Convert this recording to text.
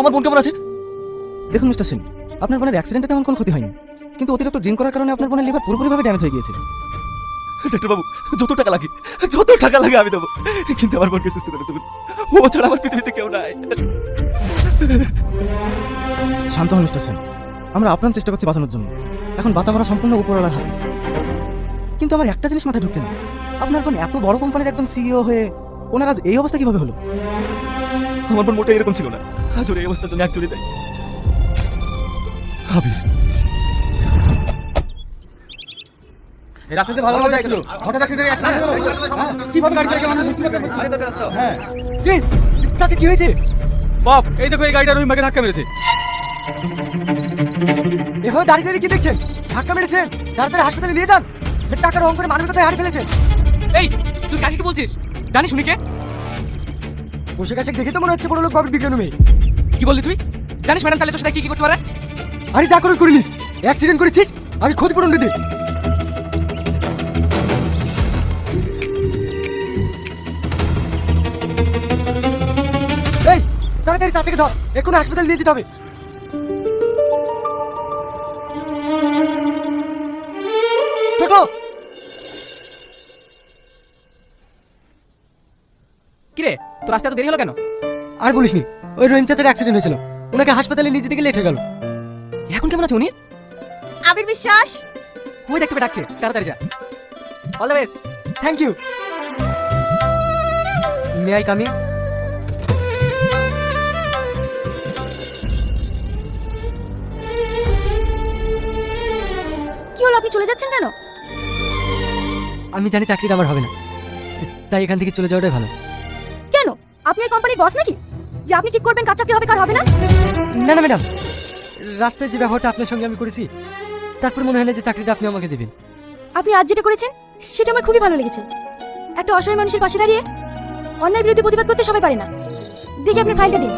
আমার বোন কেমন আছে? দেখুন মিস্টার সিং, আপনার বোনের অ্যাক্সিডেন্টে তেমন কোনো ক্ষতি হয়নি, কিন্তু অতিরিক্ত ড্রিঙ্ক করার কারণে আপনার বোনের লিভার পুরোপুরিভাবে ড্যামেজ হয়ে গিয়েছিল। ডাক্তারবাবু, যত টাকা লাগে আমি দেবো, কিন্তু আমার বোনকে সুস্থ করে দেবেন। ও ছাড়া আমার পৃথিবীতে কেউ নাই। শান্ত হন মিস্টার সিং, আমরা আপ্রাণ চেষ্টা করছি বাঁচানোর জন্য। এখন বাঁচা মরা সম্পূর্ণ উপরওয়ালার হাতে। কিন্তু আমার একটা জিনিস মাথায় ঢুকছে না, আপনার বোন এত বড় কোম্পানির একজন সিইও হয়ে ওনার আজ এই অবস্থা কিভাবে হলো? আমার বোন মোটেই এরকম ছিল না, আজ ওর এই অবস্থার জন্য অ্যাকচুয়ালি তাই। হাবির এই রাস্তাতে ভালো ভালো যাচ্ছিল, হঠাৎ অ্যাক্সিডেন্ট কিভাবে গাড়ি চালাকে মানুষ বুঝতে পারবে? হ্যাঁ, কি চাচা, কি হয়েছে? বাপ এই দেখো এই গাড়িটা রহিমাকে ধাক্কা মেরেছে। এভাবে দাঁড়িয়ে দাঁড়িয়ে কি দেখছেন? ধাক্কা মেরেছেন, তাড়াতাড়ি হাসপাতালে নিয়ে যান। টাকার অঙ্ক করে মানবিকতায় হারিয়ে ফেলেছেন। এই তুই কাকে কি বলছিস? জানিস উনি কে? পোশাক আশাক দেখে তো মনে হচ্ছে বড় লোক বাবুর বিজ্ঞান মেয়ে। কি বললি তুই? জানিস ম্যাডাম চালে তোর সাথে কি করতে পারে? আরে যা করে করিস, অ্যাক্সিডেন্ট করেছিস, আমি ক্ষতিপূরণ দিয়ে দিই। এই তাড়াতাড়ি তাকে ধর, এখন হাসপাতালে নিয়ে যেতে হবে। টোটো, কিরে তোর রাস্তা এত দেরি হলো কেন? আর বলিসনি, ওই রহিম চাচার অ্যাক্সিডেন্ট হয়েছিল, ওনাকে হাসপাতালে নিয়ে যেতে গেলে লেট হয়ে গেল। এখন কেমন আছে উনি? আবির বিশ্বাস, ওই দেখতে পেয়ে ডাকছে, তাড়াতাড়ি যা। All the best. Thank you. May I come in? কি হলো, আপনি চলে যাচ্ছেন কেন? আমি জানি চাকরিটা আমার হবে না, তাই এখান থেকে চলে যাওয়াটাই ভালো। কেন, আপনি এই কোম্পানির বস নাকি যে আপনি ঠিক করবেন কার চাকরি হবে কার হবে না? না না ম্যাডাম, রাস্তায় যে ব্যবহারটা আপনার সঙ্গে আমি করেছি, তারপর মনে হয় না যে চাকরিটা আপনি আমাকে দেবেন। আপনি আজ যেটা করেছেন সেটা আমার খুবই ভালো লেগেছে। একটা অসহায় মানুষের পাশে দাঁড়িয়ে অন্যায় বিরুদ্ধে প্রতিবাদ করতে সবাই পারে না। দেখি আপনার ফাইলটা দিন।